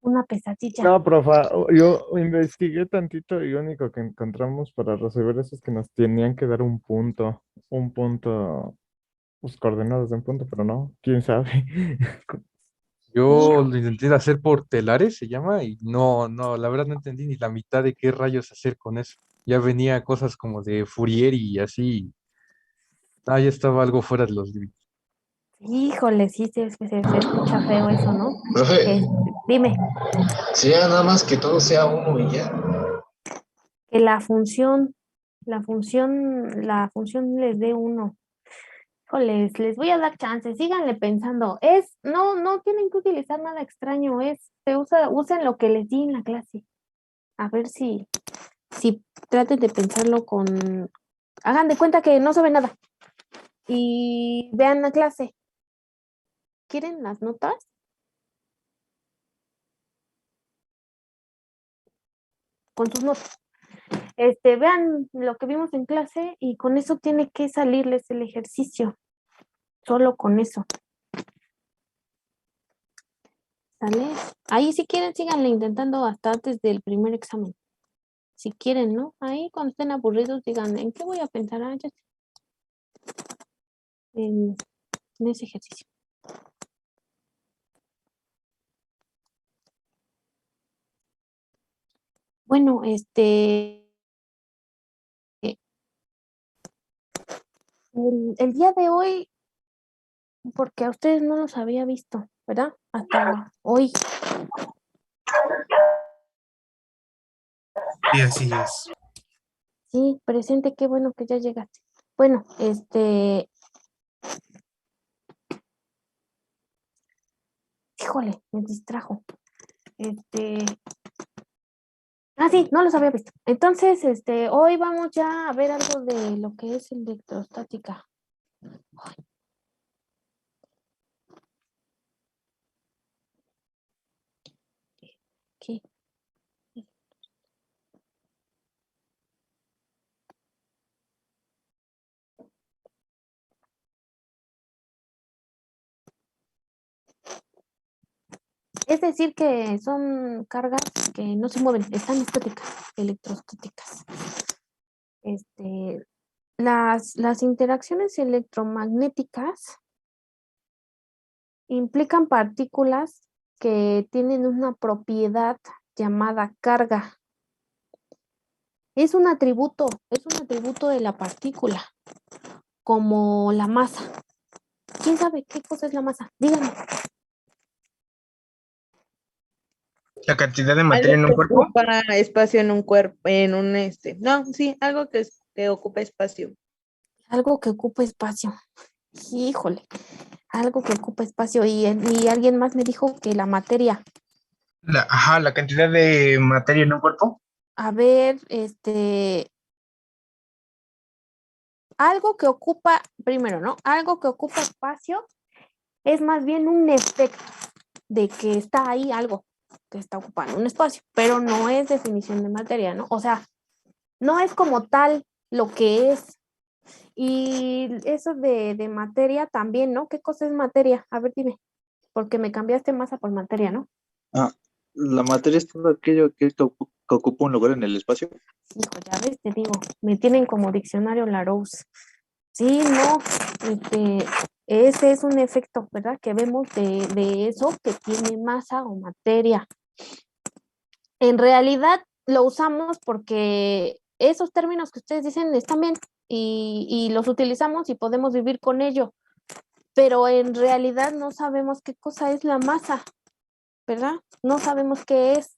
una pesadilla. No, profa, yo investigué tantito y lo único que encontramos para resolver eso es que nos tenían que dar un punto, pues coordenadas de un punto, pero no, quién sabe. Yo Hijo, lo intenté hacer por telares, se llama, y no, la verdad no entendí ni la mitad de qué rayos hacer con eso. Ya venía cosas como de Fourier y así. Ah, ya estaba algo fuera de los límites. híjole, sí, se escucha feo eso, ¿no? Profe, Dime, sería nada más que todo sea uno y ya. que la función les dé uno. Híjoles, les voy a dar chance, síganle pensando. No tienen que utilizar nada extraño, usen lo que les di en la clase. A ver si traten de pensarlo hagan de cuenta que no saben nada y vean la clase. ¿Quieren las notas? Con sus notas. Vean lo que vimos en clase y con eso tiene que salirles el ejercicio. Solo con eso. ¿Sale? Ahí si quieren, síganle intentando hasta antes del primer examen. Si quieren, ¿no? Ahí cuando estén aburridos digan, ¿en qué voy a pensar? Ya sé. En ese ejercicio. Bueno, el día de hoy, porque a ustedes no los había visto, ¿verdad? Hasta hoy. Y así es. Sí, presente, qué bueno que ya llegaste. Bueno, híjole, me distrajo. Sí, no los había visto. Entonces, hoy vamos ya a ver algo de lo que es electrostática. Aquí. Es decir, que son cargas que no se mueven, están estáticas, electrostáticas. Las interacciones electromagnéticas implican partículas que tienen una propiedad llamada carga. Es un atributo de la partícula, como la masa. ¿Quién sabe qué cosa es la masa? Díganme. La cantidad de Algo materia en que un cuerpo. ocupa espacio en un cuerpo, no, sí, algo que ocupa espacio. Algo que ocupa espacio. Híjole, algo que ocupa espacio. Y alguien más me dijo que la materia. La cantidad de materia en un cuerpo. A ver, algo que ocupa, primero, ¿no? Algo que ocupa espacio es más bien un efecto de que está ahí algo que está ocupando un espacio, pero no es definición de materia, ¿no? O sea, no es como tal lo que es. Y eso de materia también, ¿no? ¿Qué cosa es materia? A ver, dime, porque me cambiaste masa por materia, ¿no? Ah, la materia es todo aquello que ocupa un lugar en el espacio. Hijo, ya ves, te digo, me tienen como diccionario Larousse. Sí, no, ese es un efecto, ¿verdad? Que vemos de eso que tiene masa o materia. En realidad lo usamos porque esos términos que ustedes dicen están bien y los utilizamos y podemos vivir con ello, pero en realidad no sabemos qué cosa es la masa, ¿verdad? No sabemos qué es.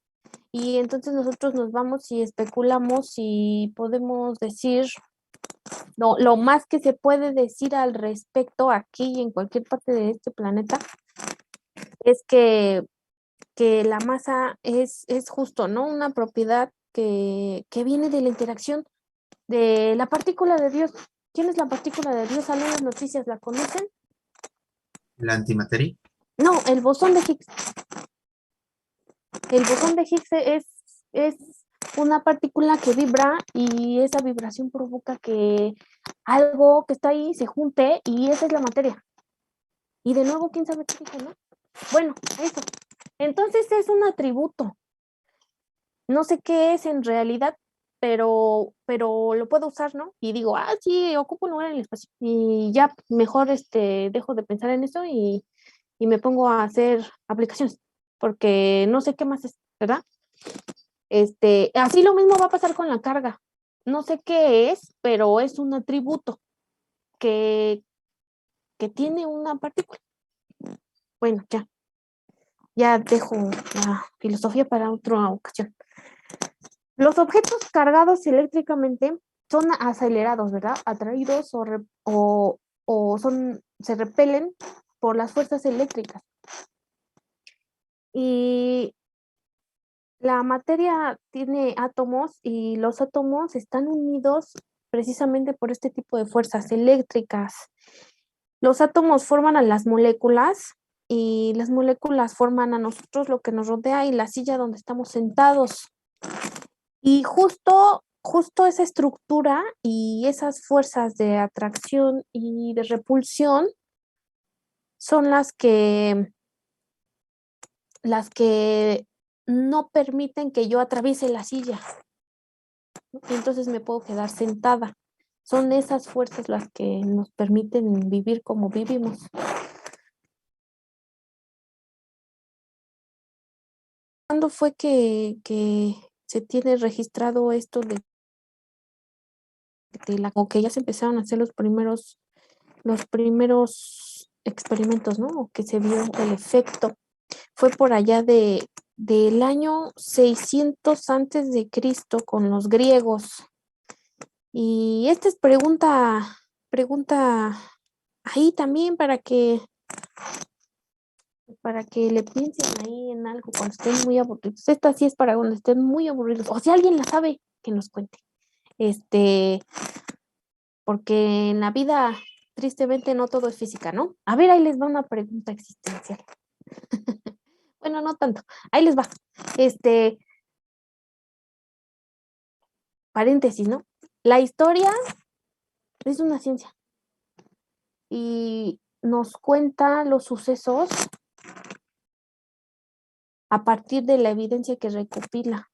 Y entonces nosotros nos vamos y especulamos y podemos decir, no, lo más que se puede decir al respecto aquí y en cualquier parte de este planeta es que la masa es justo, ¿no? Una propiedad que viene de la interacción de la partícula de Dios. ¿Quién es la partícula de Dios? ¿Salen las noticias? ¿La conocen? La antimateria. No, el bosón de Higgs. El bosón de Higgs es una partícula que vibra y esa vibración provoca que algo que está ahí se junte y esa es la materia. Y de nuevo, ¿quién sabe qué dijo, no? Bueno, Entonces es un atributo. No sé qué es en realidad, pero lo puedo usar, ¿no? Y digo, sí, ocupo un lugar en el espacio. Y ya mejor dejo de pensar en eso y me pongo a hacer aplicaciones, porque no sé qué más es, ¿verdad? Así lo mismo va a pasar con la carga. No sé qué es, pero es un atributo que tiene una partícula. Bueno, ya dejo la filosofía para otra ocasión. Los objetos cargados eléctricamente son acelerados, ¿verdad? Atraídos se repelen por las fuerzas eléctricas. Y la materia tiene átomos y los átomos están unidos precisamente por este tipo de fuerzas eléctricas. Los átomos forman a las moléculas y las moléculas forman a nosotros lo que nos rodea y la silla donde estamos sentados. Y justo esa estructura y esas fuerzas de atracción y de repulsión son las que no permiten que yo atraviese la silla. Y entonces me puedo quedar sentada. Son esas fuerzas las que nos permiten vivir como vivimos. ¿Cuándo fue que se tiene registrado esto o que ya se empezaron a hacer los primeros experimentos, ¿no? O que se vio el efecto? Fue por allá del año 600 antes de Cristo con los griegos. Y esta es pregunta ahí también para que le piensen ahí en algo cuando estén muy aburridos. Esta sí es para cuando estén muy aburridos. O si alguien la sabe, que nos cuente. Porque en la vida, tristemente, no todo es física, ¿no? A ver, ahí les va una pregunta existencial. Bueno, no tanto. Ahí les va. Paréntesis, ¿no? La historia es una ciencia y nos cuenta los sucesos a partir de la evidencia que recopila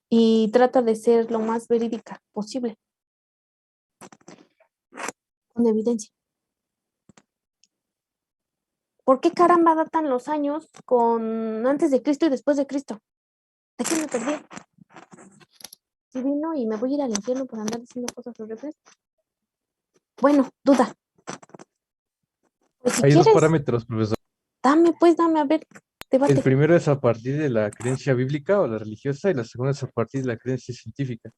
y trata de ser lo más verídica posible, con evidencia. ¿Por qué caramba datan los años con antes de Cristo y después de Cristo? ¿De qué me perdí? Si vino y me voy a ir al infierno por andar diciendo cosas horribles. Bueno, duda. Pues si Hay dos quieres, parámetros, profesor. dame, a ver, debate. El primero es a partir de la creencia bíblica o la religiosa y la segunda es a partir de la creencia científica.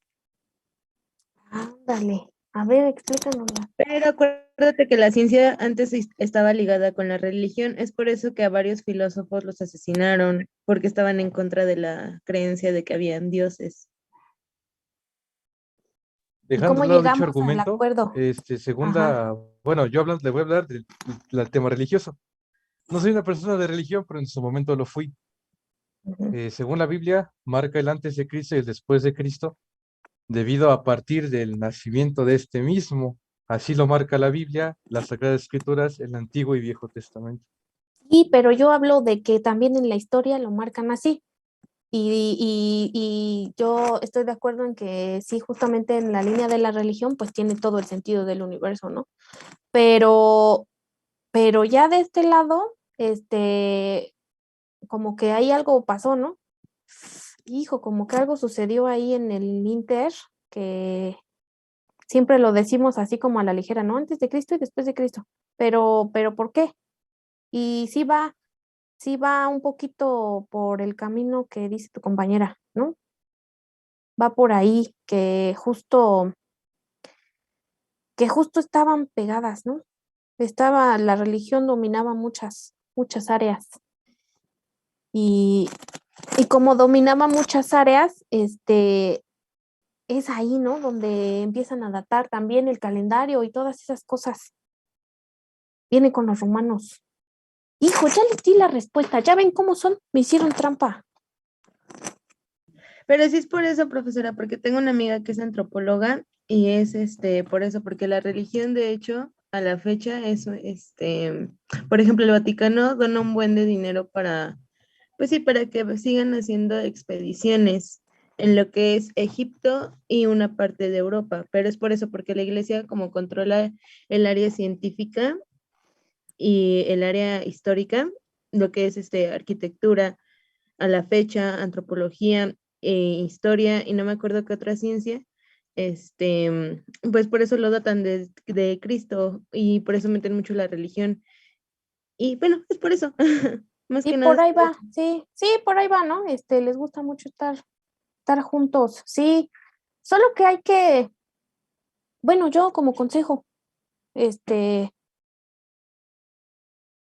Ándale, a ver, explícanosla. Pero acuérdate que la ciencia antes estaba ligada con la religión, es por eso que a varios filósofos los asesinaron, porque estaban en contra de la creencia de que habían dioses. ¿Y Dejando cómo de lado dicho llegamos al argumento, acuerdo? bueno, le voy a hablar del tema religioso. No soy una persona de religión, pero en su momento lo fui. Ujú. Según la Biblia, marca el antes de Cristo y el después de Cristo, debido a partir del nacimiento de este mismo. Así lo marca la Biblia, las Sagradas Escrituras, el Antiguo y Viejo Testamento. Sí, pero yo hablo de que también en la historia lo marcan así. Y yo estoy de acuerdo en que sí, justamente en la línea de la religión, pues tiene todo el sentido del universo, ¿no? Pero ya de este lado, como que ahí algo pasó, ¿no? Hijo, como que algo sucedió ahí en el Inter, que siempre lo decimos así como a la ligera, ¿no? Antes de Cristo y después de Cristo. Pero ¿por qué? Y sí va un poquito por el camino que dice tu compañera, ¿no? Va por ahí, que justo estaban pegadas, ¿no? La religión dominaba muchas áreas. Y como dominaba muchas áreas, es ahí, ¿no? Donde empiezan a datar también el calendario y todas esas cosas. Viene con los romanos. Hijo, ya les di la respuesta. ¿Ya ven cómo son? Me hicieron trampa. Pero sí es por eso, profesora, porque tengo una amiga que es antropóloga y es por eso, porque la religión, de hecho, a la fecha, por ejemplo, el Vaticano dona un buen de dinero pues sí, para que sigan haciendo expediciones en lo que es Egipto y una parte de Europa, pero es por eso, porque la iglesia como controla el área científica y el área histórica, lo que es arquitectura a la fecha, antropología, historia y no me acuerdo qué otra ciencia, pues por eso lo datan de Cristo y por eso meten mucho la religión. Y bueno, es por eso, más Y que nada. por ahí va, sí, sí, por ahí va, ¿no? Les gusta mucho estar juntos, sí, solo que hay que, bueno, yo como consejo,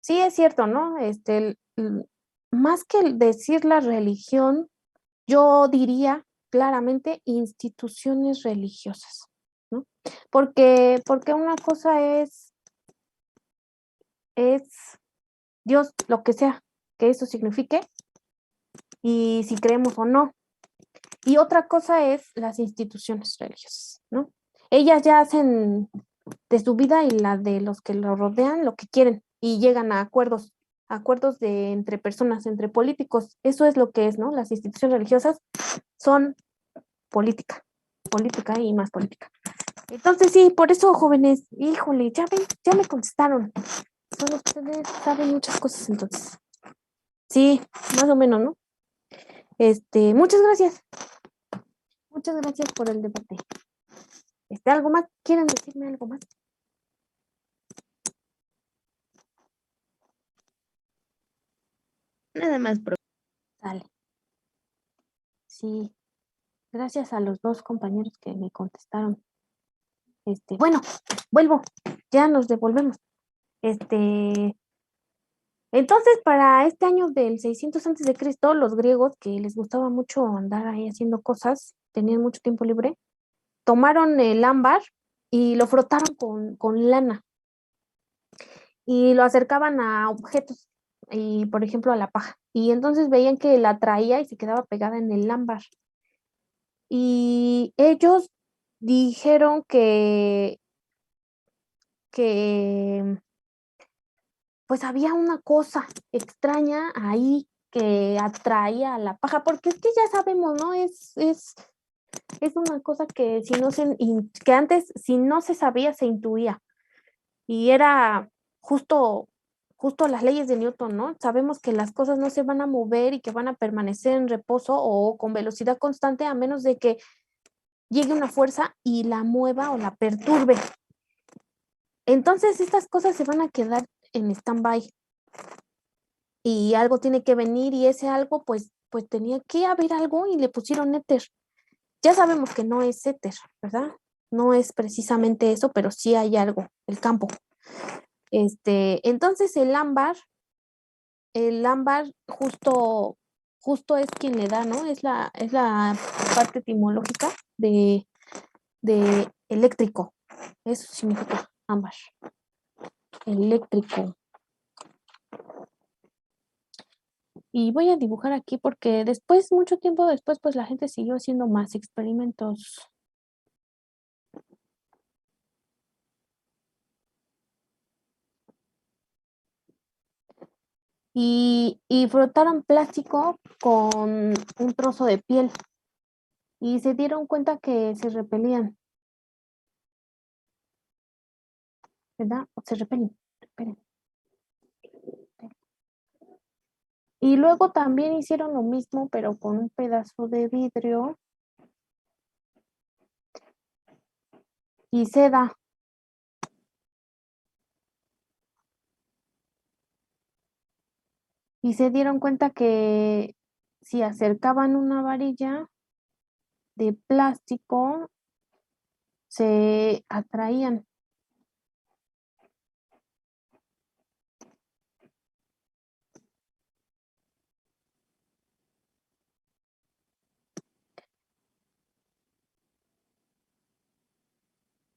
sí es cierto, ¿no? Más que el decir la religión, yo diría claramente instituciones religiosas, ¿no? Porque una cosa es Dios, lo que sea que eso signifique, y si creemos o no. Y otra cosa es las instituciones religiosas, ¿no? Ellas ya hacen de su vida y la de los que lo rodean lo que quieren y llegan a acuerdos de entre personas, entre políticos. Eso es lo que es, ¿no? Las instituciones religiosas son política y más política. Entonces sí, por eso, jóvenes, híjole, ya ven, ya me contestaron. Son ustedes, saben muchas cosas entonces. Sí, más o menos, ¿no? Muchas gracias. Muchas gracias por el debate. ¿Algo más? ¿Quieren decirme algo más? Nada más, Dale. Sí, gracias a los dos compañeros que me contestaron. Bueno, vuelvo, ya nos devolvemos. Entonces, para este año del 600 antes de Cristo, los griegos, que les gustaba mucho andar ahí haciendo cosas, tenían mucho tiempo libre, tomaron el ámbar y lo frotaron con lana y lo acercaban a objetos y, por ejemplo, a la paja. Y entonces veían que la traía y se quedaba pegada en el ámbar. Y ellos dijeron que pues había una cosa extraña ahí que atraía a la paja, porque es que ya sabemos, ¿no? Es una cosa que que antes si no se sabía, se intuía. Y era justo las leyes de Newton, ¿no? Sabemos que las cosas no se van a mover y que van a permanecer en reposo o con velocidad constante a menos de que llegue una fuerza y la mueva o la perturbe. Entonces estas cosas se van a quedar en stand-by y algo tiene que venir y ese algo pues tenía que haber algo y le pusieron éter. Ya sabemos que no es éter, ¿verdad? No es precisamente eso, pero sí hay algo, el campo. Entonces el ámbar justo es quien le da, ¿no? Es la parte etimológica de eléctrico. Eso significa ámbar. Eléctrico. Y voy a dibujar aquí porque después, mucho tiempo después, pues la gente siguió haciendo más experimentos. Y frotaron plástico con un trozo de piel y se dieron cuenta que se repelían, ¿verdad? Se repelen. Y luego también hicieron lo mismo, pero con un pedazo de vidrio y seda. Y se dieron cuenta que si acercaban una varilla de plástico, se atraían.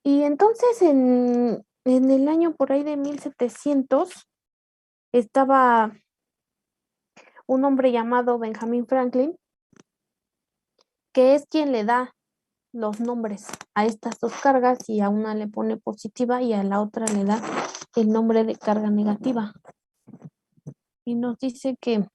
Y entonces en el año por ahí de 1700 estaba un hombre llamado Benjamin Franklin, que es quien le da los nombres a estas dos cargas y a una le pone positiva y a la otra le da el nombre de carga negativa. Y nos dice que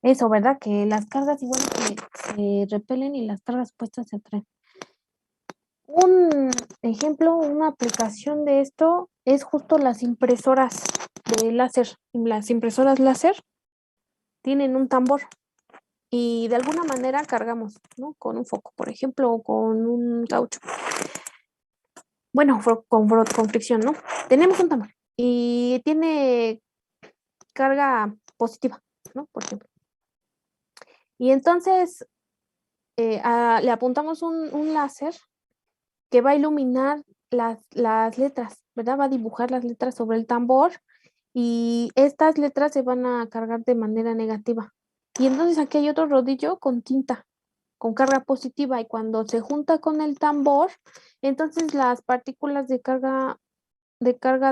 eso, ¿verdad? Que las cargas igual se repelen y las cargas puestas se atraen. Un ejemplo, una aplicación de esto es justo las impresoras de láser. Las impresoras láser tienen un tambor y de alguna manera cargamos, ¿no? Con un foco, por ejemplo, o con un caucho. Bueno, con fricción, ¿no? Tenemos un tambor y tiene carga positiva, ¿no? Por ejemplo. Y entonces le apuntamos un láser que va a iluminar las letras, ¿verdad? Va a dibujar las letras sobre el tambor y estas letras se van a cargar de manera negativa. Y entonces aquí hay otro rodillo con tinta, con carga positiva, y cuando se junta con el tambor, entonces las partículas de carga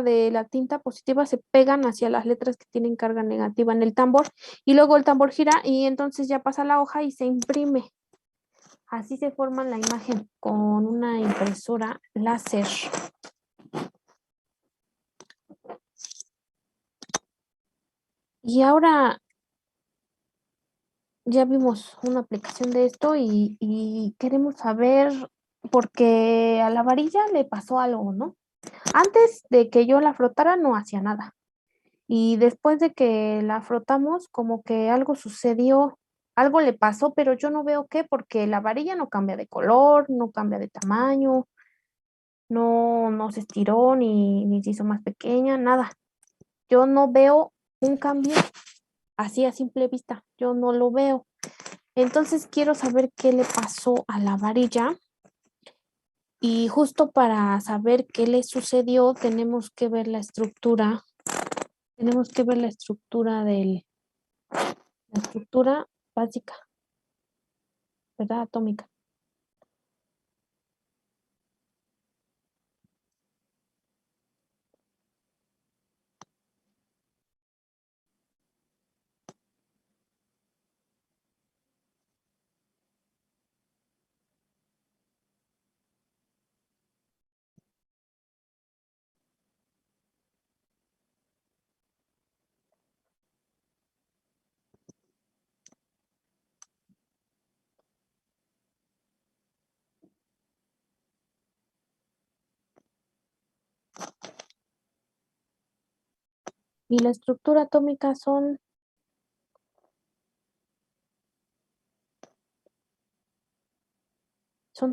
de la tinta positiva se pegan hacia las letras que tienen carga negativa en el tambor, y luego el tambor gira y entonces ya pasa la hoja y se imprime. Así se forma la imagen con una impresora láser. Y ahora ya vimos una aplicación de esto y queremos saber por qué a la varilla le pasó algo, ¿no? Antes de que yo la frotara no hacía nada. Y después de que la frotamos, como que algo sucedió, algo le pasó, pero yo no veo qué, porque la varilla no cambia de color, no cambia de tamaño, no se estiró ni se hizo más pequeña, nada. Yo no veo un cambio así a simple vista, yo no lo veo. Entonces quiero saber qué le pasó a la varilla y justo para saber qué le sucedió tenemos que ver la estructura, la estructura básica, ¿verdad? Atómica. Y la estructura atómica son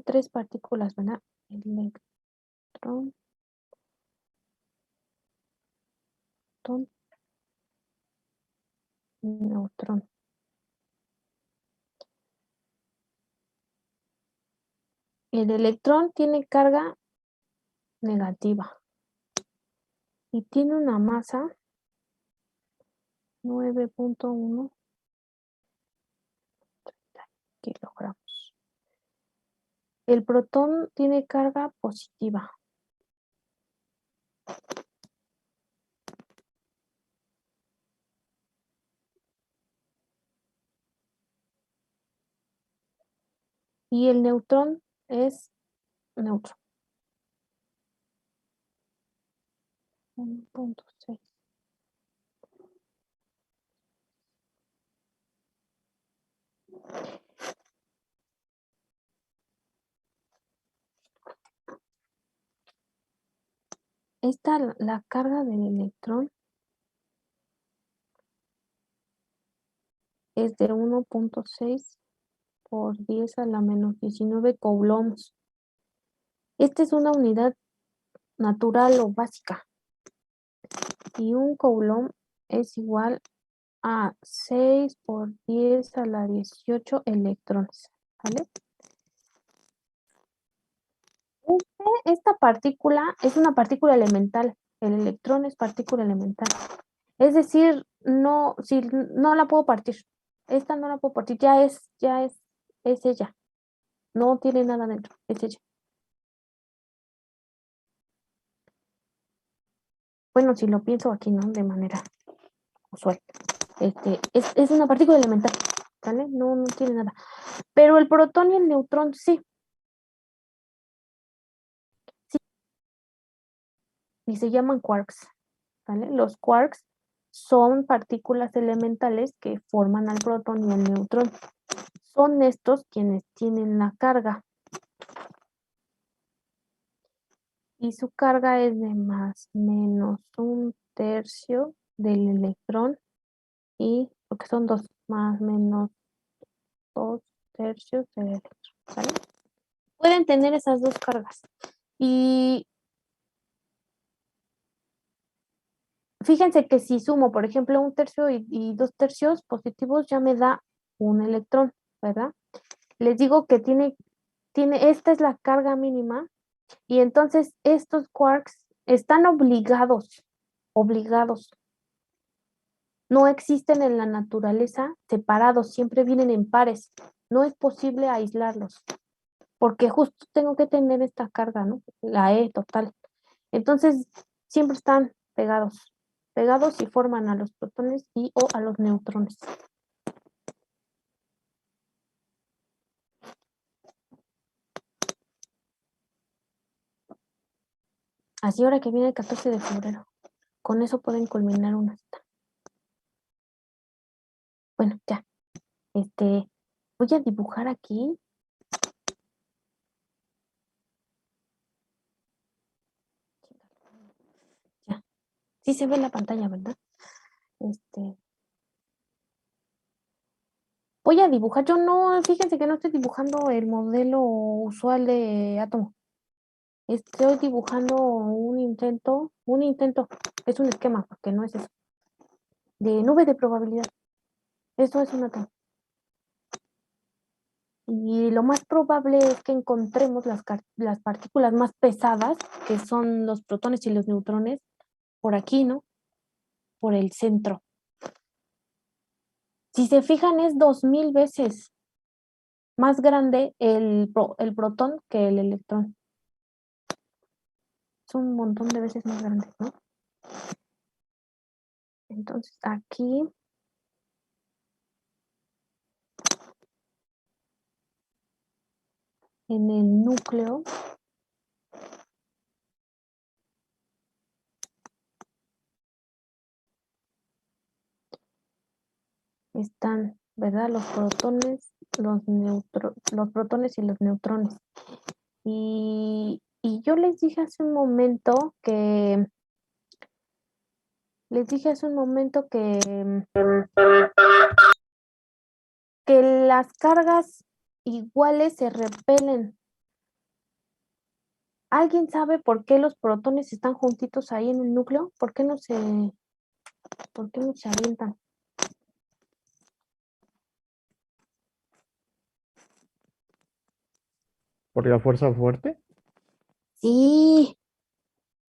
tres partículas, ¿verdad? Electrón, protón, neutrón. El electrón tiene carga negativa y tiene una masa 9.1 kilogramos. El protón tiene carga positiva. Y el neutrón es neutro. 1.6. La carga del electrón es de 1.6 por 10 a la menos 19 coulombs. Esta es una unidad natural o básica. Y un coulomb es igual a 6 por 10 a la 18 electrones. ¿Vale? Esta partícula es una partícula elemental. El electrón es partícula elemental. Es decir, no, si no la puedo partir. Esta no la puedo partir, es ella. No tiene nada dentro, es ella. Bueno, si lo pienso aquí, ¿no? De manera usual. Es una partícula elemental, ¿vale? No tiene nada. Pero el protón y el neutrón, sí. Sí. Y se llaman quarks, ¿vale? Los quarks son partículas elementales que forman al protón y al neutrón. Son estos quienes tienen la carga. Y su carga es de más menos 1/3 del electrón. Y porque son 2 más menos 2/3 del electrón, ¿vale? Pueden tener esas dos cargas. Y fíjense que si sumo, por ejemplo, 1/3 y 2/3 positivos, ya me da un electrón, ¿verdad? Les digo que esta es la carga mínima, y entonces estos quarks están obligados. No existen en la naturaleza separados, siempre vienen en pares. No es posible aislarlos, porque justo tengo que tener esta carga, ¿no? La E total. Entonces, siempre están pegados y forman a los protones y o a los neutrones. Así ahora que viene el 14 de febrero, con eso pueden culminar una cita. Bueno, ya. Voy a dibujar aquí. Ya. Sí se ve la pantalla, ¿verdad? Voy a dibujar. Yo no, fíjense que no estoy dibujando el modelo usual de átomo. Estoy dibujando un intento, es un esquema, porque no es eso, de nube de probabilidad. Eso es un átomo. Y lo más probable es que encontremos las partículas más pesadas, que son los protones y los neutrones, por aquí, ¿no? Por el centro. Si se fijan, es 2000 veces más grande el protón que el electrón. Es un montón de veces más grande, ¿no? Entonces, aquí en el núcleo están, ¿verdad? Los protones, los protones y los neutrones. Y yo les dije hace un momento que las cargas iguales se repelen. ¿Alguien sabe por qué los protones están juntitos ahí en el núcleo? ¿Por qué no se avientan? ¿Por la fuerza fuerte? Sí,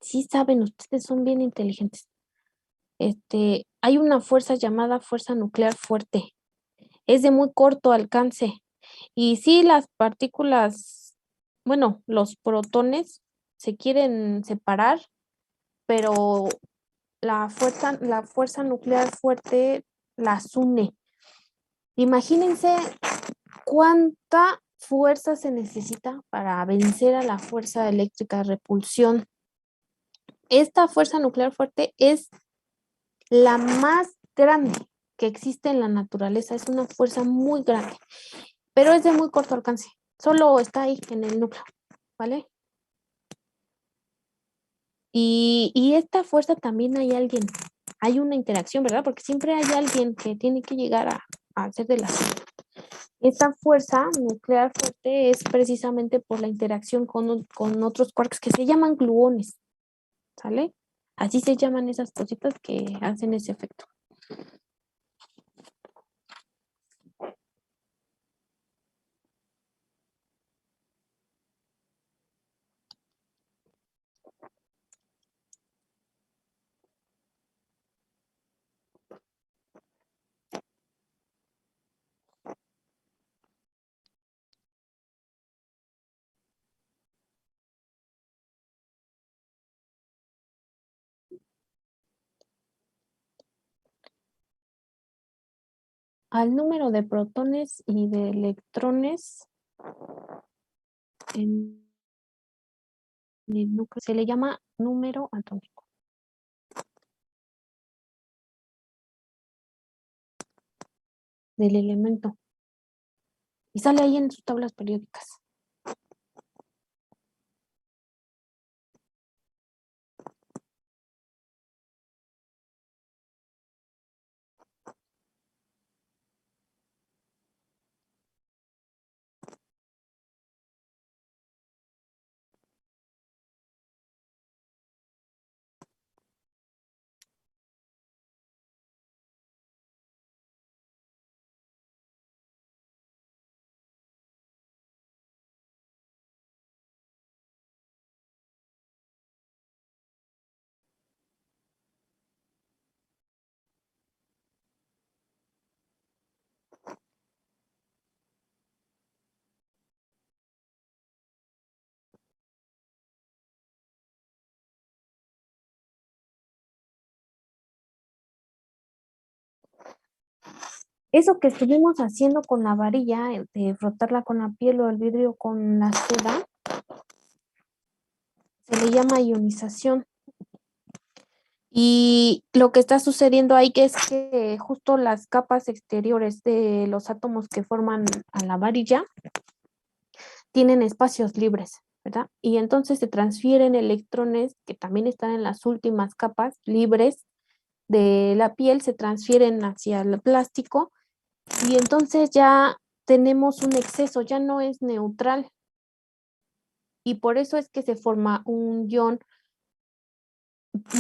sí saben, ustedes son bien inteligentes. Hay una fuerza llamada fuerza nuclear fuerte. Es de muy corto alcance. Y sí, las partículas, bueno, los protones se quieren separar, pero la fuerza nuclear fuerte las une. Imagínense cuánta fuerza se necesita para vencer a la fuerza eléctrica de repulsión. Esta fuerza nuclear fuerte es la más grande que existe en la naturaleza. Es una fuerza muy grande, pero es de muy corto alcance. Solo está ahí en el núcleo, ¿vale? Y esta fuerza también hay una interacción, ¿verdad? Porque siempre hay alguien que tiene que llegar a hacer de la suya. Esta fuerza nuclear fuerte es precisamente por la interacción con otros quarks que se llaman gluones, ¿sale? Así se llaman esas cositas que hacen ese efecto. al número de protones y de electrones en el núcleo. Se le llama número atómico. Del elemento. Y sale ahí en sus tablas periódicas. Eso que estuvimos haciendo con la varilla, de frotarla con la piel o el vidrio con la seda, se le llama ionización. Y lo que está sucediendo ahí que es que justo las capas exteriores de los átomos que forman a la varilla tienen espacios libres, ¿verdad? Y entonces se transfieren electrones que también están en las últimas capas libres de la piel, se transfieren hacia el plástico y entonces ya tenemos un exceso, ya no es neutral. Y por eso es que se forma un ion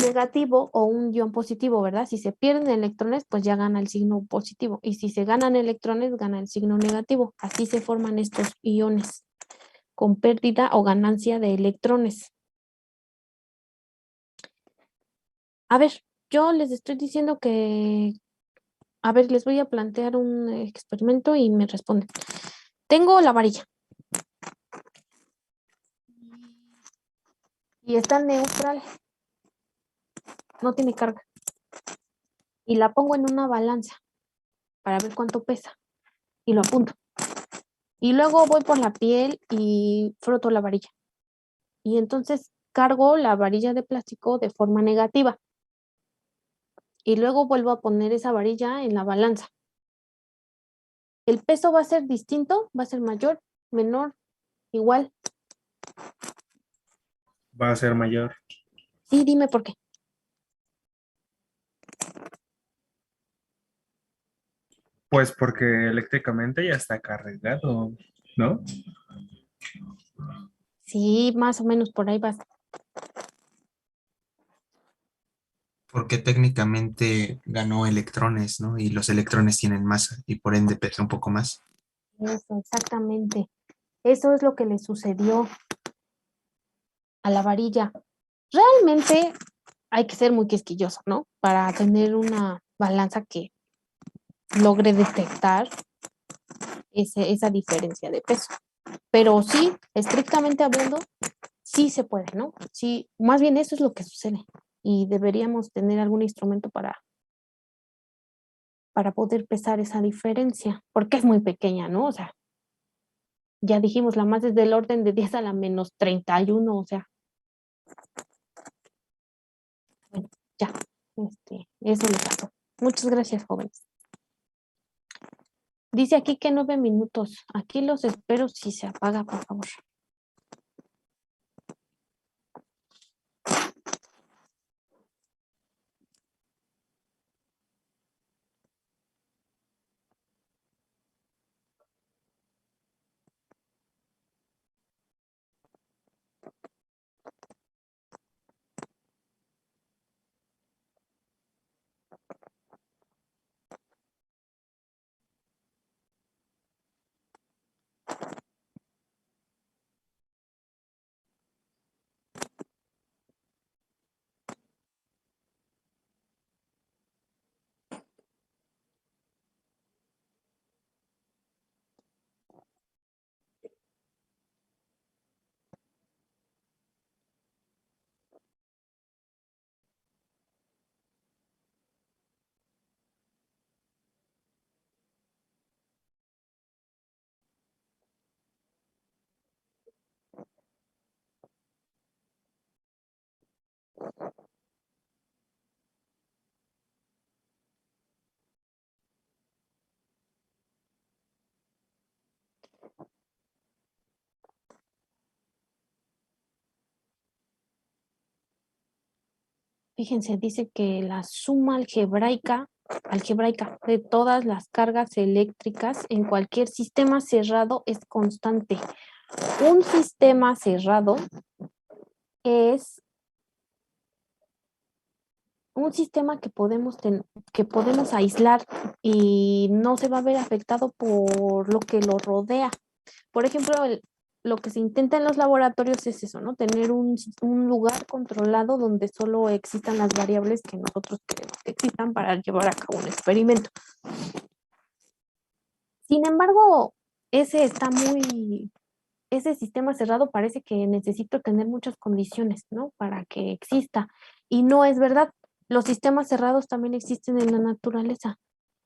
negativo o un ion positivo, ¿verdad? Si se pierden electrones, pues ya gana el signo positivo. Y si se ganan electrones, gana el signo negativo. Así se forman estos iones, con pérdida o ganancia de electrones. A ver, yo les estoy diciendo que, a ver, les voy a plantear un experimento y me responden. Tengo la varilla. Y está neutral, no tiene carga. Y la pongo en una balanza para ver cuánto pesa. Y lo apunto. Y luego voy por la piel y froto la varilla. Y entonces cargo la varilla de plástico de forma negativa. Y luego vuelvo a poner esa varilla en la balanza. ¿El peso va a ser distinto? ¿Va a ser mayor, menor, igual? Va a ser mayor. Sí, dime por qué. Pues porque eléctricamente ya está cargado, ¿no? Sí, más o menos por ahí vas. Porque técnicamente ganó electrones, ¿no? Y los electrones tienen masa y por ende pesa un poco más. Eso, exactamente. Eso es lo que le sucedió a la varilla. Realmente hay que ser muy quisquilloso, ¿no? Para tener una balanza que logre detectar esa diferencia de peso. Pero sí, estrictamente hablando, sí se puede, ¿no? Sí, más bien eso es lo que sucede. Y deberíamos tener algún instrumento para poder pesar esa diferencia, porque es muy pequeña, ¿no? O sea, ya dijimos, la más es del orden de 10 a la menos 31, o sea, bueno, ya, eso le pasó. Muchas gracias, jóvenes. Dice aquí que 9 minutos. Aquí los espero si se apaga, por favor. Fíjense, dice que la suma algebraica de todas las cargas eléctricas en cualquier sistema cerrado es constante. Un sistema cerrado es un sistema que podemos aislar y no se va a ver afectado por lo que lo rodea. Por ejemplo, lo que se intenta en los laboratorios es eso, ¿no? Tener un lugar controlado donde solo existan las variables que nosotros queremos que existan para llevar a cabo un experimento. Sin embargo, ese sistema cerrado parece que necesita tener muchas condiciones, ¿no? Para que exista. Y no es verdad. Los sistemas cerrados también existen en la naturaleza.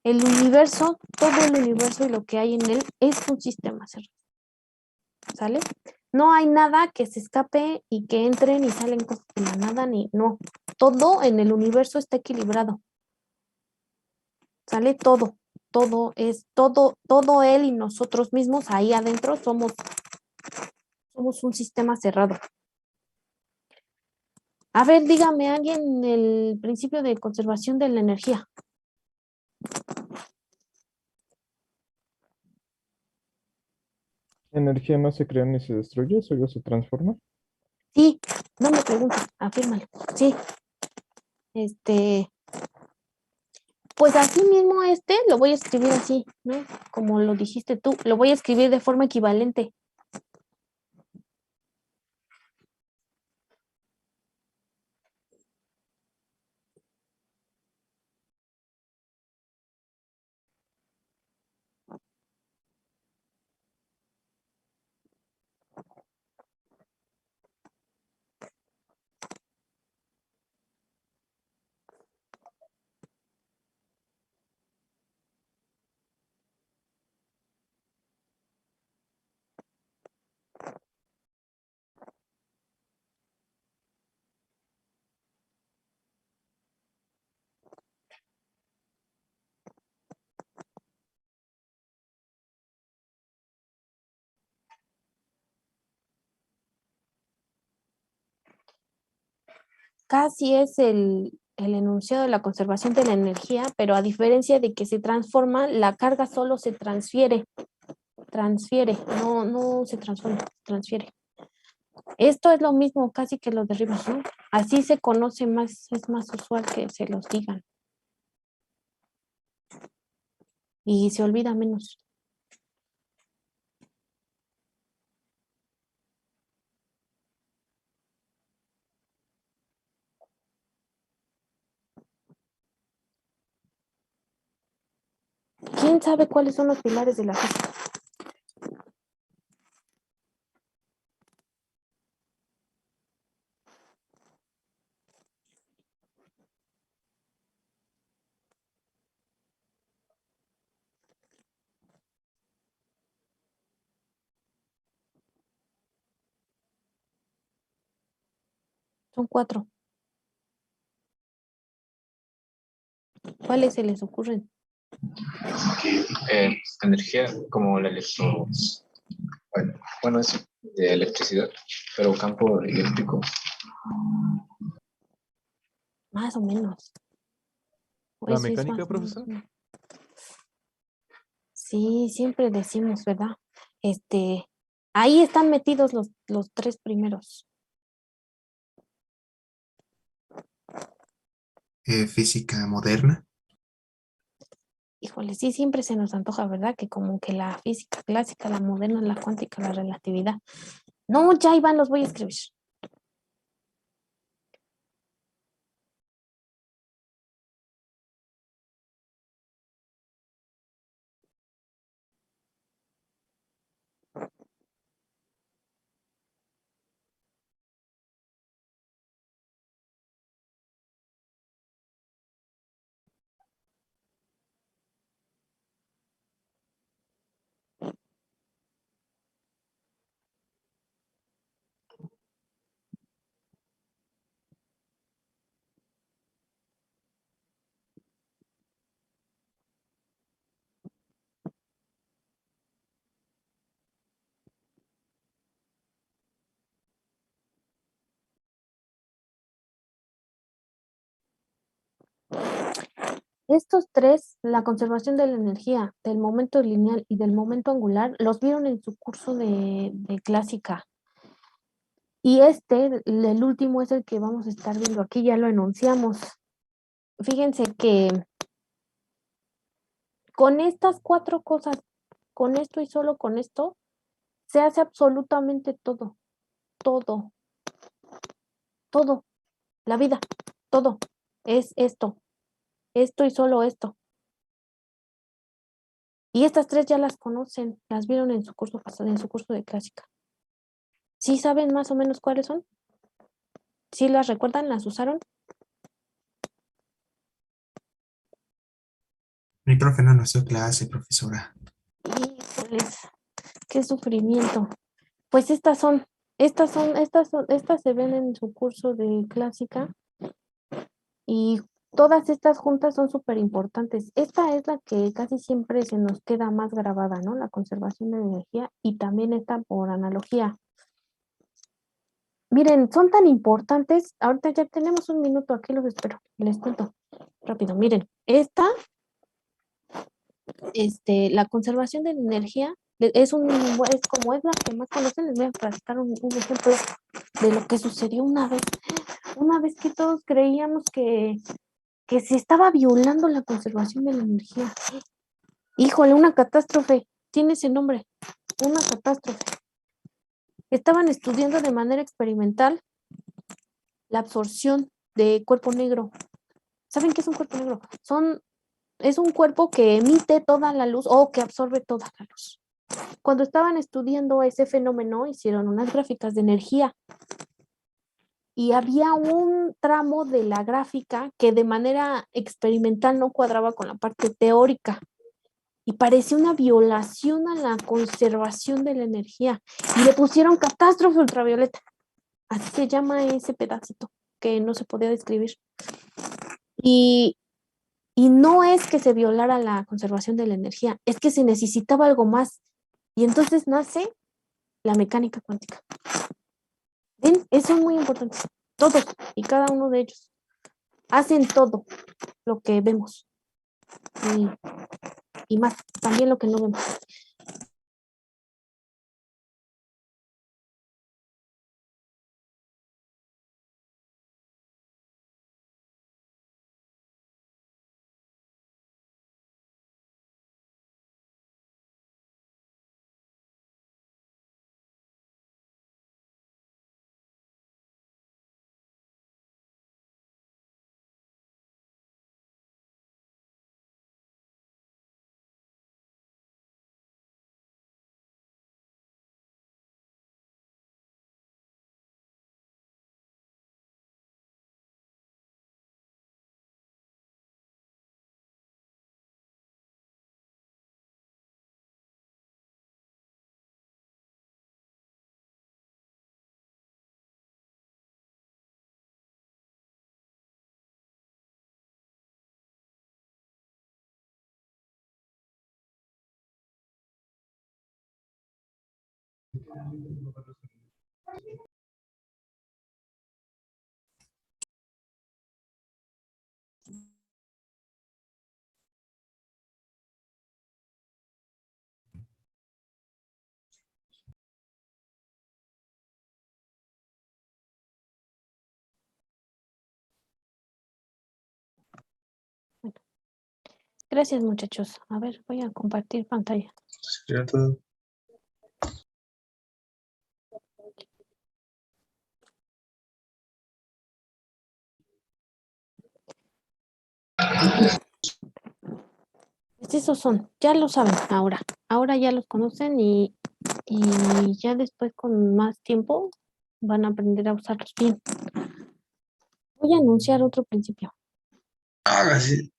El universo, todo el universo y lo que hay en él es un sistema cerrado. ¿Sale? No hay nada que se escape y que entren y salen cosas de la nada, ni no. Todo en el universo está equilibrado. ¿Sale? Todo él y nosotros mismos ahí adentro somos un sistema cerrado. A ver, dígame alguien el principio de conservación de la energía. Energía no se crea ni se destruye, solo se transforma. Sí, no me preguntes, afírmalo. Sí, pues así mismo lo voy a escribir así, ¿no? Como lo dijiste tú, lo voy a escribir de forma equivalente. Casi es el enunciado de la conservación de la energía, pero a diferencia de que se transforma, la carga solo se transfiere, no se transforma, transfiere. Esto es lo mismo casi que lo de arriba, ¿no? Así se conoce más, es más usual que se los digan. Y se olvida menos. ¿Quién sabe cuáles son los pilares de la física? Son 4. ¿Cuáles se les ocurren? Energía como bueno, es de electricidad, pero campo eléctrico. Más o menos. ¿La Eso es más mecánica, o menos. profesor? Sí, siempre decimos, ¿verdad? Ahí están metidos los 3 primeros. Física moderna. Híjole, sí, siempre se nos antoja, ¿verdad? Que como que la física clásica, la moderna, la cuántica, la relatividad. No, ya Iván, los voy a escribir. estos tres, la conservación de la energía, del momento lineal y del momento angular, los vieron en su curso de clásica. Y el último, es el que vamos a estar viendo aquí, ya lo enunciamos. Fíjense que con estas cuatro cosas, con esto y solo con esto, se hace absolutamente todo, todo, todo, la vida, todo, es esto y solo esto. Y estas tres ya las conocen, las vieron en su curso pasado, en su curso de clásica. ¿Sí saben más o menos cuáles son? ¿Sí las recuerdan? ¿Las usaron? Mi profe no nos dio clase, profesora. Híjoles, qué sufrimiento. Pues estas se ven en su curso de clásica y todas estas juntas son súper importantes. Esta es la que casi siempre se nos queda más grabada, ¿no? La conservación de energía y también esta por analogía. Miren, son tan importantes. Ahorita ya tenemos un minuto, aquí los espero. Les cuento rápido. Miren, la conservación de la energía es como es la que más conocen. Les voy a platicar un ejemplo de lo que sucedió una vez. Una vez que todos creíamos que se estaba violando la conservación de la energía. Híjole, una catástrofe. Tiene ese nombre, una catástrofe. Estaban estudiando de manera experimental la absorción de cuerpo negro. ¿Saben qué es un cuerpo negro? Es un cuerpo que emite toda la luz o que absorbe toda la luz. Cuando estaban estudiando ese fenómeno, hicieron unas gráficas de energía y había un tramo de la gráfica que de manera experimental no cuadraba con la parte teórica y parecía una violación a la conservación de la energía y le pusieron catástrofe ultravioleta. Así se llama ese pedacito que no se podía describir. Y no es que se violara la conservación de la energía, es que se necesitaba algo más. Y entonces nace la mecánica cuántica. ¿Ven? Eso es muy importante. Todos y cada uno de ellos hacen todo lo que vemos. Y más, también lo que no vemos. Gracias, muchachos. A ver, voy a compartir pantalla. ¿Cierto? Pues esos son, ya lo saben ahora. Ahora ya los conocen y ya después con más tiempo van a aprender a usarlos bien. Voy a anunciar otro principio. Hágase.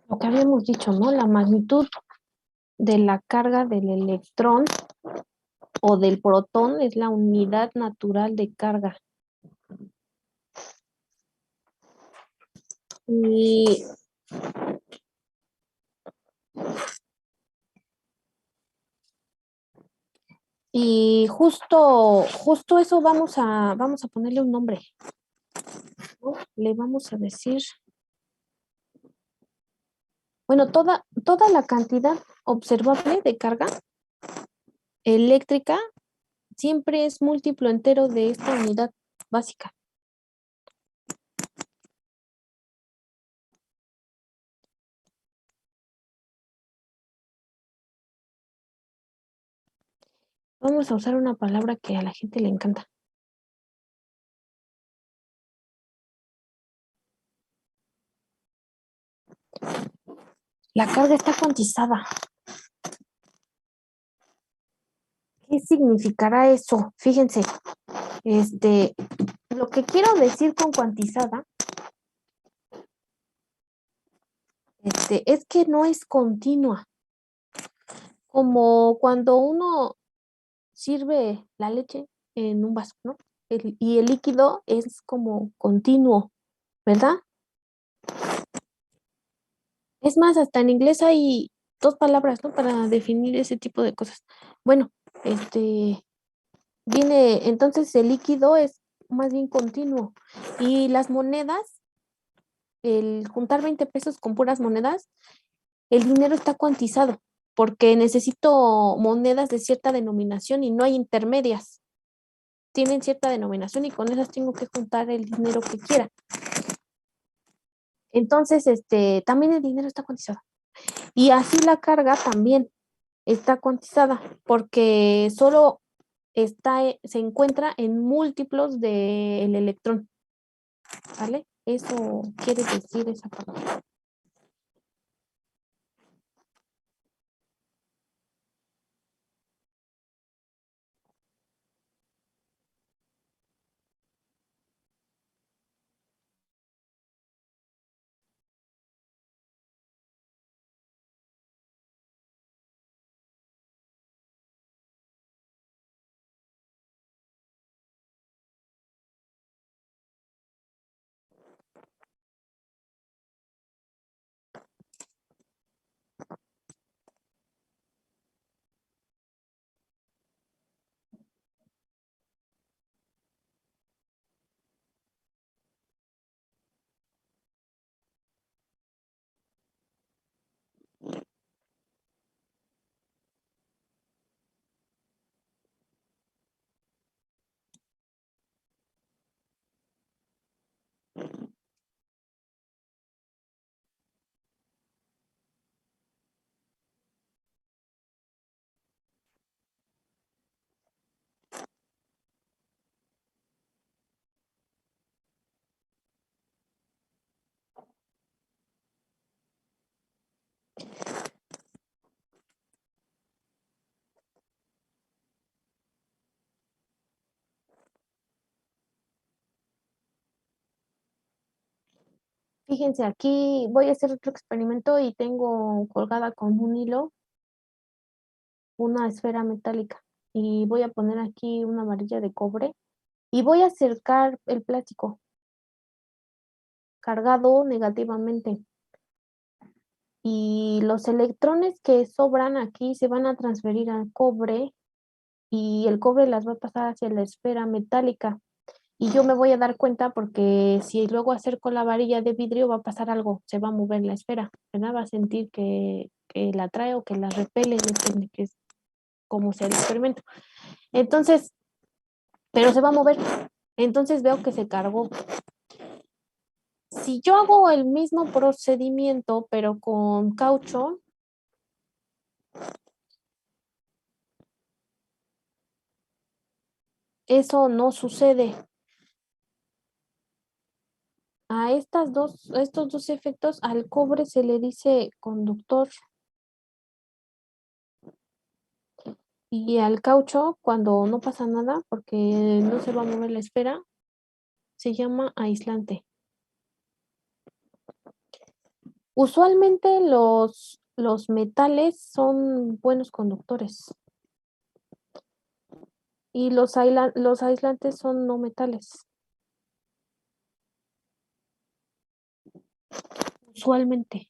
lo que habíamos dicho, ¿no? La magnitud de la carga del electrón o del protón es la unidad natural de carga. Y justo eso vamos a ponerle un nombre, ¿no? Le vamos a decir, bueno, toda la cantidad observable de carga eléctrica siempre es múltiplo entero de esta unidad básica. Vamos a usar una palabra que a la gente le encanta. La carga está cuantizada. ¿Qué significará eso? Fíjense, lo que quiero decir con cuantizada, es que no es continua. Como cuando uno sirve la leche en un vaso, ¿no? Y el líquido es como continuo, ¿verdad? Es más, hasta en inglés hay dos palabras, ¿no? Para definir ese tipo de cosas. Bueno, entonces el líquido es más bien continuo. Y las monedas, el juntar 20 pesos con puras monedas, el dinero está cuantizado, porque necesito monedas de cierta denominación y no hay intermedias. Tienen cierta denominación y con esas tengo que juntar el dinero que quiera. Entonces, también el dinero está cuantizado. Y así la carga también está cuantizada, porque solo se encuentra en múltiplos del electrón, ¿vale? Eso quiere decir esa palabra. Fíjense, aquí voy a hacer otro experimento y tengo colgada con un hilo una esfera metálica y voy a poner aquí una varilla de cobre y voy a acercar el plástico cargado negativamente y los electrones que sobran aquí se van a transferir al cobre y el cobre las va a pasar hacia la esfera metálica. Y yo me voy a dar cuenta porque si luego acerco la varilla de vidrio va a pasar algo, se va a mover la esfera, ¿verdad? Va a sentir que la atrae o que la repele, depende que es como sea el experimento. Entonces, pero se va a mover. Entonces veo que se cargó. Si yo hago el mismo procedimiento, pero con caucho, eso no sucede. A estos dos efectos, al cobre se le dice conductor y al caucho, cuando no pasa nada, porque no se va a mover la esfera, se llama aislante. Usualmente los metales son buenos conductores y los aislantes son no metales, usualmente.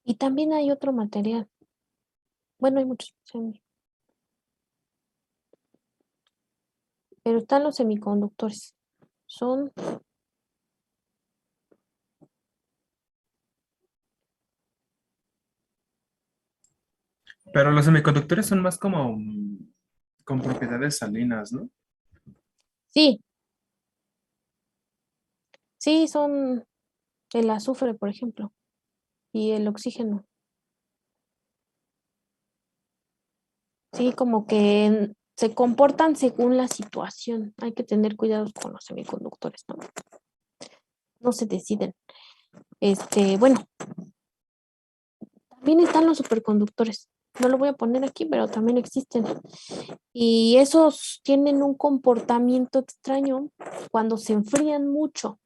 Y también hay otro material. Bueno, hay muchos, pero están los semiconductores. Son Pero los semiconductores son más como con propiedades salinas, ¿no? Sí, sí, son el azufre, por ejemplo, y el oxígeno. Sí, como que se comportan según la situación. Hay que tener cuidado con los semiconductores, ¿no? No se deciden. Bueno, también están los superconductores. No lo voy a poner aquí, pero también existen. Y esos tienen un comportamiento extraño cuando se enfrían mucho,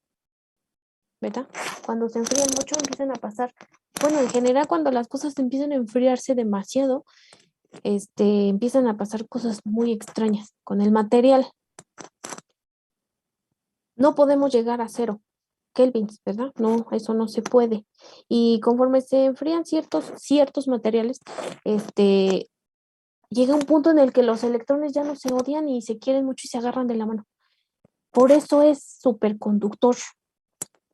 ¿verdad? Cuando se enfrían mucho empiezan a pasar, bueno, en general cuando las cosas empiezan a enfriarse demasiado, empiezan a pasar cosas muy extrañas con el material. No podemos llegar a 0 kelvins, ¿verdad? No, eso no se puede. Y conforme se enfrían ciertos materiales, llega un punto en el que los electrones ya no se odian y se quieren mucho y se agarran de la mano. Por eso es superconductor.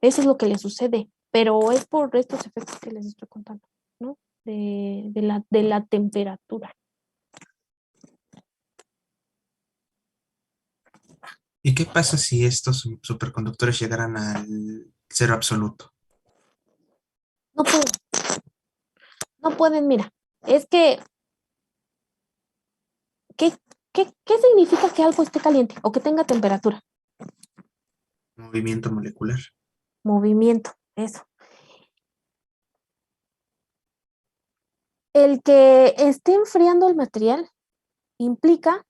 Eso es lo que le sucede, pero es por estos efectos que les estoy contando, ¿no? De la temperatura. ¿Y qué pasa si estos superconductores llegaran al cero absoluto? No pueden, no pueden, mira, es que, ¿qué, qué significa que algo esté caliente o que tenga temperatura? Movimiento molecular. Movimiento, eso. El que esté enfriando el material implica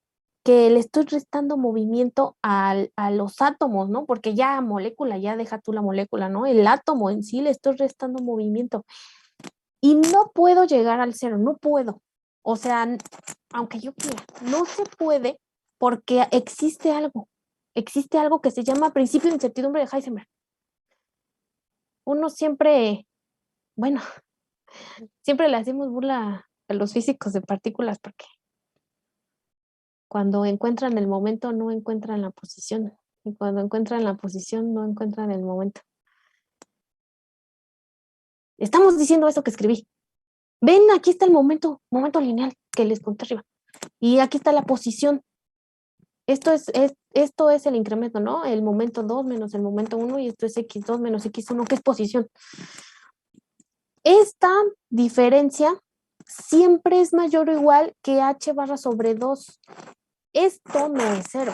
que le estoy restando movimiento a los átomos, ¿no? Porque ya molécula, ya deja tú la molécula, ¿no? El átomo en sí le estoy restando movimiento. Y no puedo llegar al 0, no puedo. O sea, aunque yo quiera, no se puede porque existe algo que se llama principio de incertidumbre de Heisenberg. Uno siempre, bueno, siempre le hacemos burla a los físicos de partículas porque cuando encuentran el momento no encuentran la posición y cuando encuentran la posición no encuentran el momento. Estamos diciendo eso que escribí. Ven, aquí está el momento lineal que les conté arriba. Y aquí está la posición. Esto es el incremento, ¿no? El momento 2 menos el momento 1 y esto es x2 menos x1, que es posición. Esta diferencia siempre es mayor o igual que h barra sobre 2. Esto no es 0.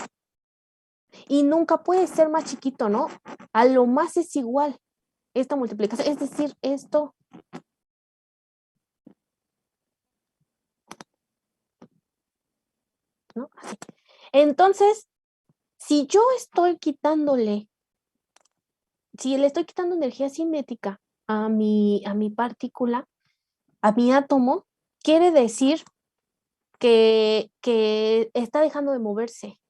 Y nunca puede ser más chiquito, ¿no? A lo más es igual esta multiplicación. Es decir, esto... ¿no? Así. Entonces, si yo estoy quitándole, si le estoy quitando energía cinética a mi partícula, a mi átomo, quiere decir que está dejando de moverse.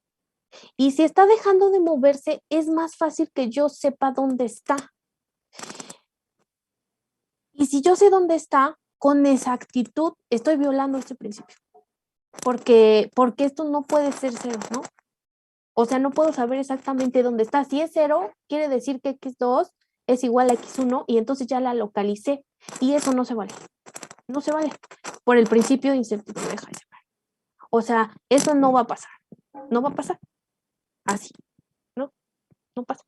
Y si está dejando de moverse, es más fácil que yo sepa dónde está. Y si yo sé dónde está, con exactitud estoy violando este principio. Porque esto no puede ser 0, ¿no? O sea, no puedo saber exactamente dónde está. Si es 0, quiere decir que x2 es igual a x1 y entonces ya la localicé. Y eso no se vale. No se vale. Por el principio de incertidumbre de Heisenberg. O sea, eso no va a pasar. No va a pasar. Así, ¿no? No pasa.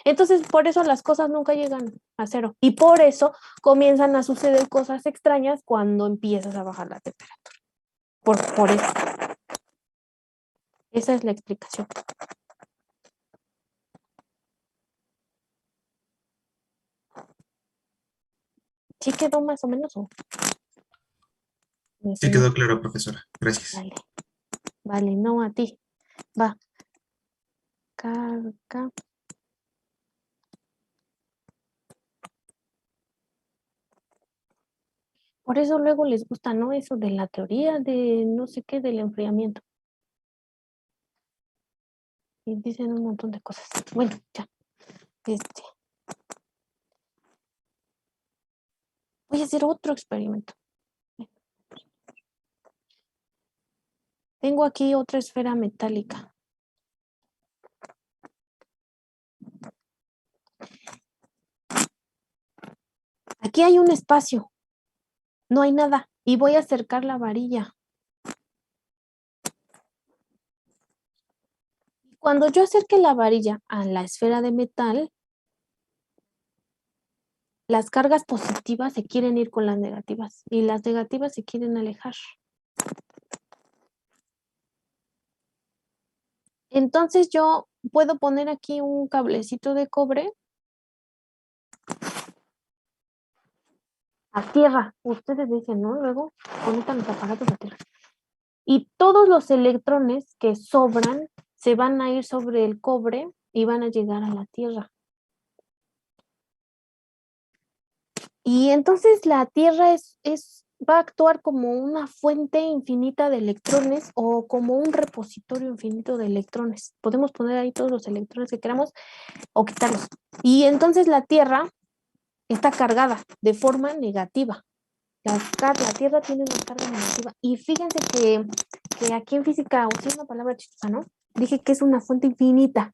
Entonces, por eso las cosas nunca llegan a 0. Y por eso comienzan a suceder cosas extrañas cuando empiezas a bajar la temperatura. Por eso. Esa es la explicación. ¿Sí quedó más o menos? Me Sí enseñó. quedó claro, profesora. Gracias. Vale. Vale, no a ti. Va. Carga. Por eso luego les gusta, ¿no? Eso de la teoría de no sé qué del enfriamiento. Y dicen un montón de cosas. Bueno, ya. Voy a hacer otro experimento. Tengo aquí otra esfera metálica. Aquí hay un espacio. No hay nada. Y voy a acercar la varilla. Cuando yo acerque la varilla a la esfera de metal, las cargas positivas se quieren ir con las negativas y las negativas se quieren alejar. Entonces yo puedo poner aquí un cablecito de cobre a tierra. Ustedes dicen, ¿no? Luego conectan los aparatos a tierra. Y todos los electrones que sobran se van a ir sobre el cobre y van a llegar a la tierra. Y entonces la tierra va a actuar como una fuente infinita de electrones o como un repositorio infinito de electrones. Podemos poner ahí todos los electrones que queramos o quitarlos. Y entonces la tierra está cargada de forma negativa. La tierra tiene una carga negativa. Y fíjense que aquí en física usé una palabra chistosa, ¿no? Dije que es una fuente infinita.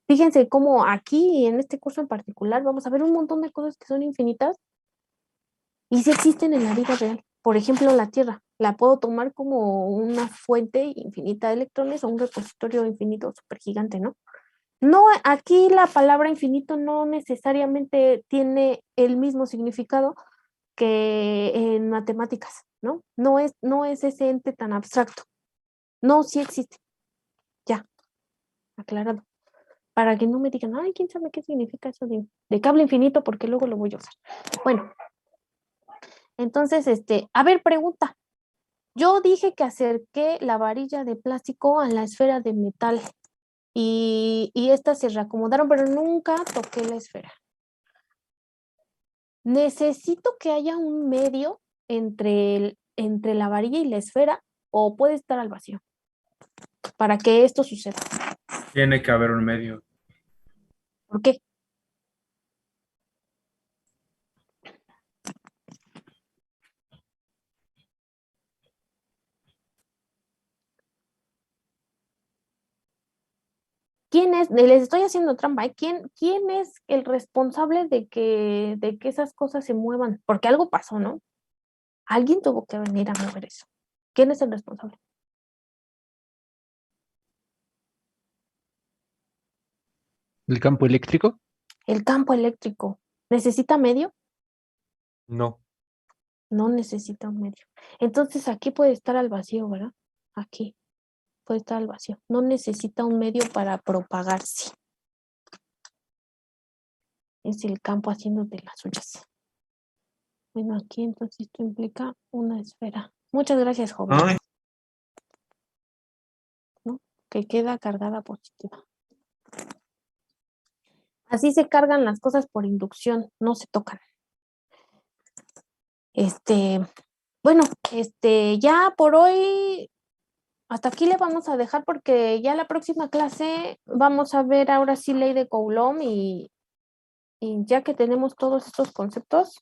Fíjense cómo aquí, en este curso en particular, vamos a ver un montón de cosas que son infinitas y sí existen en la vida real. Por ejemplo, la Tierra. La puedo tomar como una fuente infinita de electrones o un repositorio infinito súper gigante, ¿no? No, aquí la palabra infinito no necesariamente tiene el mismo significado que en matemáticas, ¿no? No es ese ente tan abstracto. No, sí existe. Ya, aclarado. Para que no me digan, ay, quién sabe qué significa eso de cable infinito, porque luego lo voy a usar. Bueno, entonces, a ver, pregunta. Yo dije que acerqué la varilla de plástico a la esfera de metal y estas se reacomodaron, pero nunca toqué la esfera. Necesito que haya un medio entre la varilla y la esfera o puede estar al vacío para que esto suceda. Tiene que haber un medio. ¿Por qué? ¿Quién es? Les estoy haciendo trampa, ¿eh? ¿Quién es el responsable de que esas cosas se muevan? Porque algo pasó, ¿no? Alguien tuvo que venir a mover eso. ¿Quién es el responsable? ¿El campo eléctrico? El campo eléctrico. ¿Necesita medio? No. No necesita un medio. Entonces aquí puede estar al vacío, ¿verdad? Aquí puede estar al vacío. No necesita un medio para propagarse. Es el campo haciendo de las suyas. Bueno, aquí entonces esto implica una esfera. Muchas gracias, joven. Ay, ¿No? Que queda cargada positiva. Así se cargan las cosas por inducción, no se tocan. Bueno, ya por hoy hasta aquí le vamos a dejar porque ya la próxima clase vamos a ver ahora sí ley de Coulomb y ya que tenemos todos estos conceptos,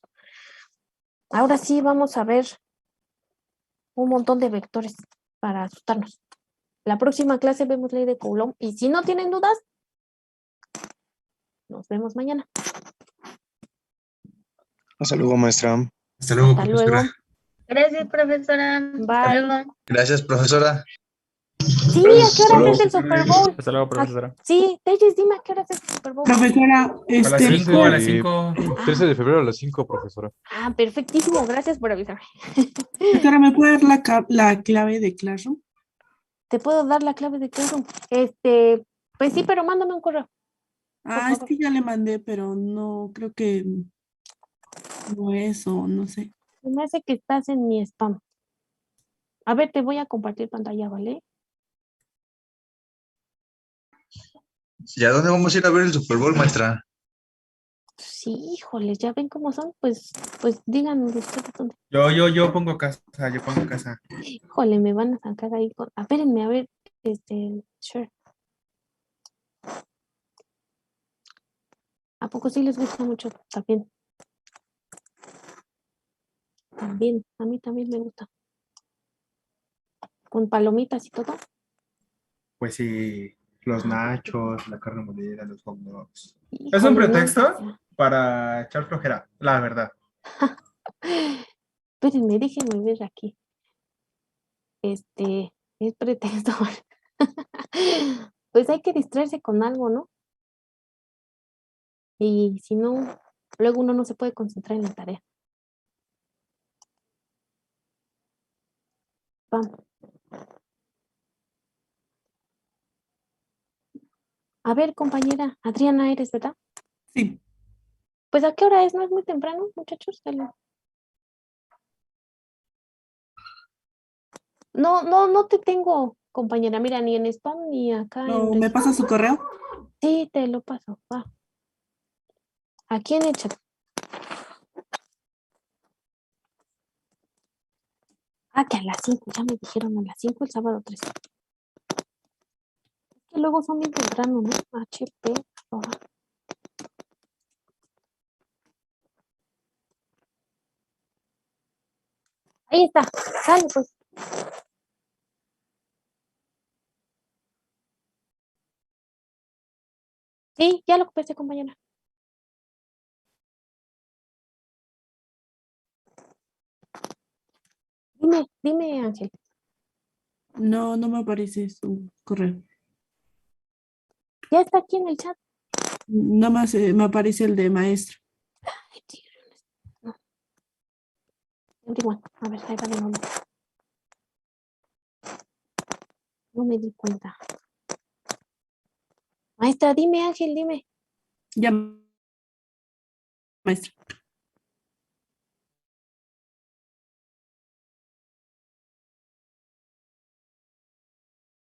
ahora sí vamos a ver un montón de vectores para asustarnos. La próxima clase vemos ley de Coulomb y si no tienen dudas, nos vemos mañana. Hasta luego, maestra. hasta luego, Hasta profesora. luego. Gracias, profesora. Hasta Bye. luego. Gracias, profesora. Sí, ¿a Gracias, qué hasta hora luego. es el Super Bowl? Hasta luego, profesora. Sí, Telles, dime a qué hora es el Super Bowl. Profesora, A las 5, a las 5. 13 de febrero a las 5, profesora. Ah, perfectísimo, gracias por avisarme. profesora, ¿me puede dar la clave de Classroom? Te puedo dar la clave de Classroom. Pues sí, pero mándame un correo. Ah, es que ya le mandé, pero no, creo que no es o no sé. Se me hace que estás en mi spam. A ver, te voy a compartir pantalla, ¿vale? ¿Y a dónde vamos a ir a ver el Super Bowl, maestra? Sí, híjoles, ya ven cómo son, pues díganme ustedes dónde. Yo pongo casa, yo pongo casa. Híjole, me van a sacar ahí. Espérenme, a ver, sure. ¿A poco sí les gusta mucho? También. También, a mí también me gusta. Con palomitas y todo. Pues sí, los nachos, la carne molida, los hot dogs. Es un Híjole, no, pretexto pues ya. para echar flojera, la verdad. Espérenme, déjenme ver aquí. Es pretexto. Pues hay que distraerse con algo, ¿no? Y si no, luego uno no se puede concentrar en la tarea. Vamos. A ver, compañera, Adriana eres, ¿verdad? Sí. Pues ¿a qué hora es? ¿No es muy temprano, muchachos? No te tengo, compañera. Mira, ni en spam ni acá ¿No me pasa su correo? Sí, te lo paso. Va. Aquí en el chat. Que a las 5, ya me dijeron a las 5 el sábado 3. Que luego son bien temprano, ¿no? HP. Ahí está. Sale, pues. Sí, ya lo copiaste, compañera. Dime, Ángel. No me aparece su correo. Ya está aquí en el chat. Nada más me aparece el de maestro. No. Everyone. A ver, ahí va de nuevo. No me di cuenta. Maestra, dime, Ángel, dime. Ya, maestra.